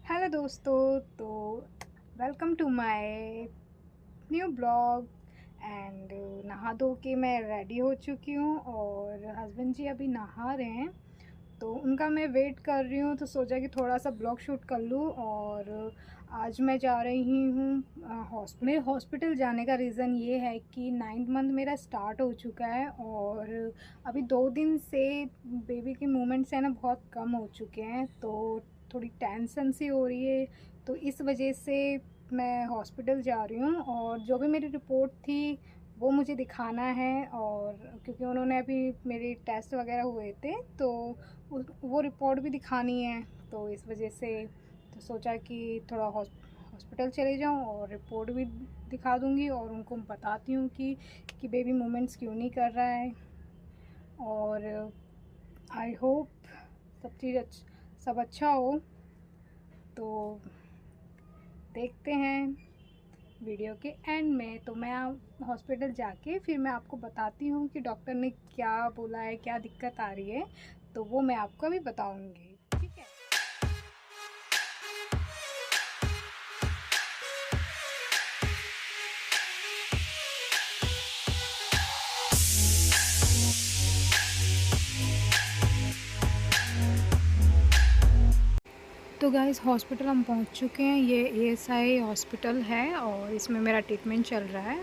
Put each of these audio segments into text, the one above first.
Hello दोस्तों। तो welcome to my new blog. And नहा धो के मैं रेडी हो चुकी हूँ और हस्बैंड जी अभी नहा रहे हैं, तो उनका मैं वेट कर रही हूँ। तो सोचा कि थोड़ा सा ब्लॉग शूट कर लूँ। और आज मैं जा रही हूँ मेरे हॉस्पिटल जाने का रीज़न ये है कि 9th मंथ मेरा स्टार्ट हो चुका है और अभी 2 दिन से बेबी के मूवमेंट्स हैं ना बहुत कम हो चुके हैं, तो थोड़ी टेंशन सी हो रही है। तो इस वजह से मैं हॉस्पिटल जा रही हूँ और जो भी मेरी रिपोर्ट थी वो मुझे दिखाना है। और क्योंकि उन्होंने अभी मेरे टेस्ट वगैरह हुए थे, तो वो रिपोर्ट भी दिखानी है। तो इस वजह से तो सोचा कि थोड़ा हॉस्पिटल चले जाऊं और रिपोर्ट भी दिखा दूंगी और उनको बताती हूँ कि बेबी मूवमेंट्स क्यों नहीं कर रहा है। और आई होप सब अच्छा हो। तो देखते हैं वीडियो के एंड में। तो मैं हॉस्पिटल जाके फिर मैं आपको बताती हूँ कि डॉक्टर ने क्या बोला है, क्या दिक्कत आ रही है, तो वो मैं आपको अभी बताऊँगी। ठीक है। तो गाइस हॉस्पिटल हम पहुंच चुके हैं। ये एएसआई हॉस्पिटल है और इसमें मेरा ट्रीटमेंट चल रहा है।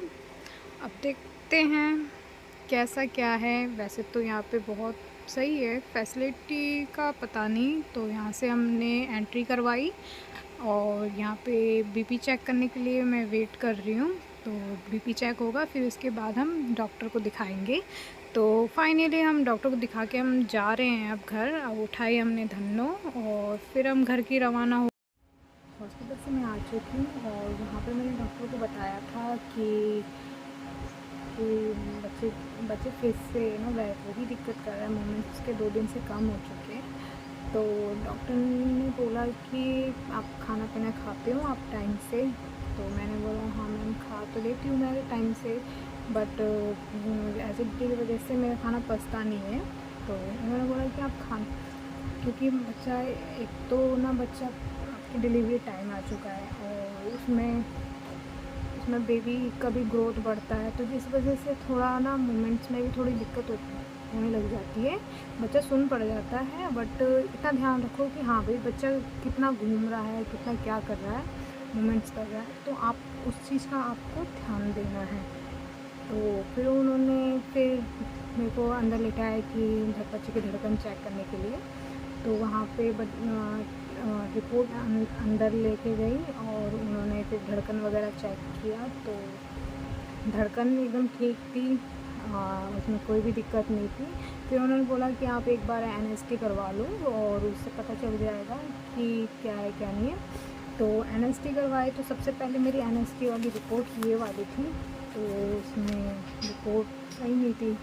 अब देखते हैं कैसा क्या है। वैसे तो यहाँ पे बहुत सही है, फैसिलिटी का पता नहीं। तो यहाँ से हमने एंट्री करवाई और यहाँ पे बीपी चेक करने के लिए मैं वेट कर रही हूँ। तो बीपी चेक होगा, फिर उसके बाद हम डॉक्टर को दिखाएंगे। तो फाइनली हम डॉक्टर को दिखा के हम जा रहे हैं अब घर। अब उठाई हमने धन्नो और फिर हम घर की रवाना हो। हॉस्पिटल से मैं आ चुकी हूँ और यहाँ पे मैंने डॉक्टर को बताया था कि बच्चे बच्चे फिर से वही दिक्कत कर रहा है। मोमेंट्स उसके 2 दिन से कम हो चुके हैं। तो डॉक्टर ने बोला कि आप खाना पीना खाते हो आप टाइम से। तो मैंने बोला हाँ मैम खा तो लेती हूँ मैं टाइम से, बट एसिडिटी की वजह से मेरा खाना पचता नहीं है। तो उन्होंने बोला कि आप क्योंकि बच्चा एक तो ना बच्चा आपकी डिलीवरी टाइम आ चुका है और उसमें बेबी का भी ग्रोथ बढ़ता है, तो जिस वजह से थोड़ा ना मूवमेंट्स में भी थोड़ी दिक्कत होने लग जाती है। बच्चा सुन पड़ जाता है, बट इतना ध्यान रखो कि हाँ भाई बच्चा कितना घूम रहा है, कितना क्या कर रहा है, मूवमेंट्स कर रहा है, तो आप उस चीज़ का आपको ध्यान देना है। तो फिर उन्होंने मेरे को अंदर लिटाया कि बच्चे की धड़कन चेक करने के लिए। तो वहाँ पे रिपोर्ट अंदर लेके गई और उन्होंने फिर धड़कन वगैरह चेक किया। तो धड़कन एकदम ठीक थी, उसमें कोई भी दिक्कत नहीं थी। फिर उन्होंने बोला कि आप एक बार एनएसटी करवा लो और उससे पता चल जाएगा कि क्या है क्या नहीं है। तो एनएसटी करवाए तो सबसे पहले मेरी एनएसटी वाली रिपोर्ट ये वाली थी। तो उसमें रिपोर्ट सही नहीं थी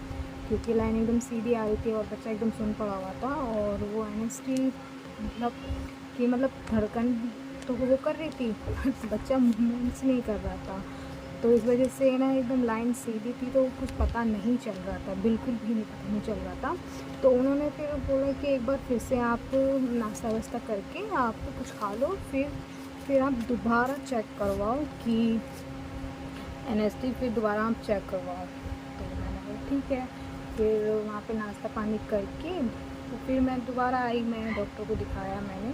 क्योंकि लाइन एकदम सीधी आ रही थी और बच्चा एकदम सुन पड़ा हुआ था। और वो एनएसटी मतलब धड़कन तो वो कर रही थी बच्चा मूवमेंट्स नहीं कर रहा था। तो इस वजह से ना एकदम लाइन सीधी थी, तो कुछ पता नहीं चल रहा था, बिल्कुल भी नहीं चल रहा था। तो उन्होंने फिर बोला कि एक बार फिर से आप नाश्ता वास्ता करके आप कुछ खा लो, फिर आप दोबारा चेक करवाओ कि एनएसटी, फिर दोबारा आप चेक करवाओ। तो मैंने बोला ठीक है। फिर वहाँ पे नाश्ता पानी करके तो फिर मैं दोबारा आई, मैं डॉक्टर को दिखाया मैंने।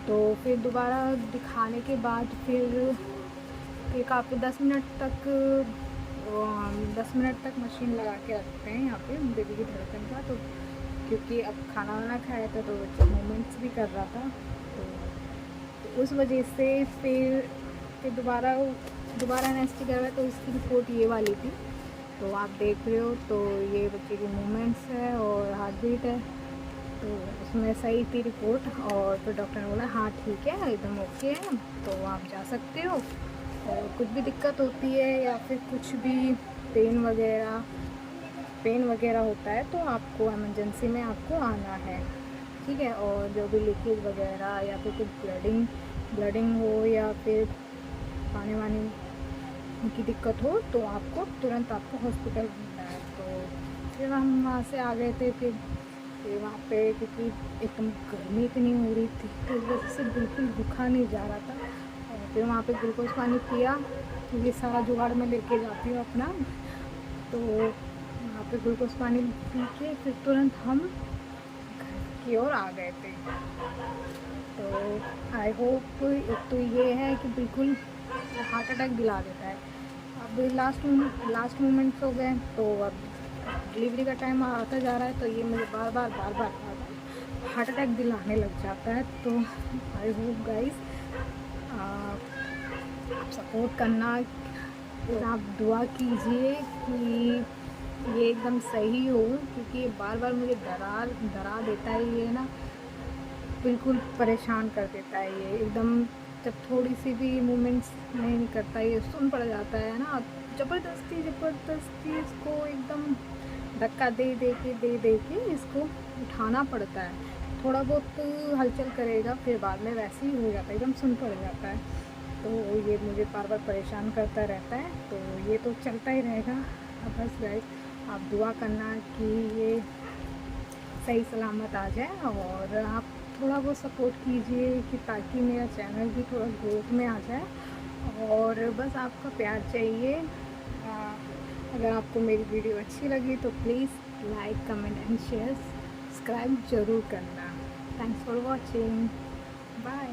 तो फिर दोबारा दिखाने के बाद फिर काफ़ी 10 मिनट तक मशीन लगा के रखते हैं यहाँ पे बेबी की धड़कन का। तो क्योंकि अब खाना वाना खाया था तो बच्चा मूवमेंट्स भी कर रहा था, तो उस वजह से फिर दोबारा एनएसटी करवाया। तो इसकी रिपोर्ट ये वाली थी, तो आप देख रहे हो। तो ये बच्चे की मूवमेंट्स है और हार्ट बीट है, तो उसमें सही थी रिपोर्ट। और फिर डॉक्टर ने बोला हाँ ठीक है एकदम ओके है, तो आप जा सकते हो। और कुछ भी दिक्कत होती है या फिर कुछ भी पेन वगैरह होता है तो आपको इमरजेंसी में आपको आना है, ठीक है। और जो भी लीकेज वगैरह या फिर कुछ ब्लडिंग हो या फिर पानी वानी की दिक्कत हो तो आपको तुरंत आपको हॉस्पिटल मिलना है। तो फिर हम वहाँ से आ गए थे। फिर फिर वहाँ पे क्योंकि एकदम गर्मी इतनी हो रही थी तो इस वजह से बिल्कुल रुका नहीं जा रहा था। और फिर वहाँ पे ग्लूकोज पानी पिया, क्योंकि सारा जुगाड़ मैं लेके जाती हूँ अपना। तो वहाँ पे ग्लूकोज पानी पी के फिर तुरंत हम घर की ओर आ गए थे। तो आई होप एक तो ये है कि बिल्कुल हार्ट अटैक दिला देता है। अब लास्ट मोमेंट्स हो गए, तो अब डिलीवरी का टाइम आता जा रहा है, तो ये मुझे बार बार हार्ट अटैक दिलाने लग जाता है। तो आई होप गाइस आप सपोर्ट करना, फिर आप दुआ कीजिए कि ये एकदम सही हो, क्योंकि ये बार बार मुझे डरा देता है ये ना, बिल्कुल परेशान कर देता है ये एकदम। जब थोड़ी सी भी मूवमेंट्स नहीं करता, ये सुन पड़ जाता है ना, ज़बरदस्ती इसको एकदम धक्का दे के इसको उठाना पड़ता है। थोड़ा बहुत हलचल करेगा, फिर बाद में वैसे ही हो जाता है, एकदम सुन पड़ जाता है। तो ये मुझे बार बार परेशान करता रहता है, तो ये तो चलता ही रहेगा। अब बस गाइस आप दुआ करना कि ये सही सलामत आ जाए, और आप थोड़ा बहुत सपोर्ट कीजिए कि ताकि मेरा चैनल भी थोड़ा ग्रोथ में आ जाए। और बस आपका प्यार चाहिए। अगर आपको मेरी वीडियो अच्छी लगी तो please like, comment and share, subscribe ज़रूर करना। Thanks for watching, bye.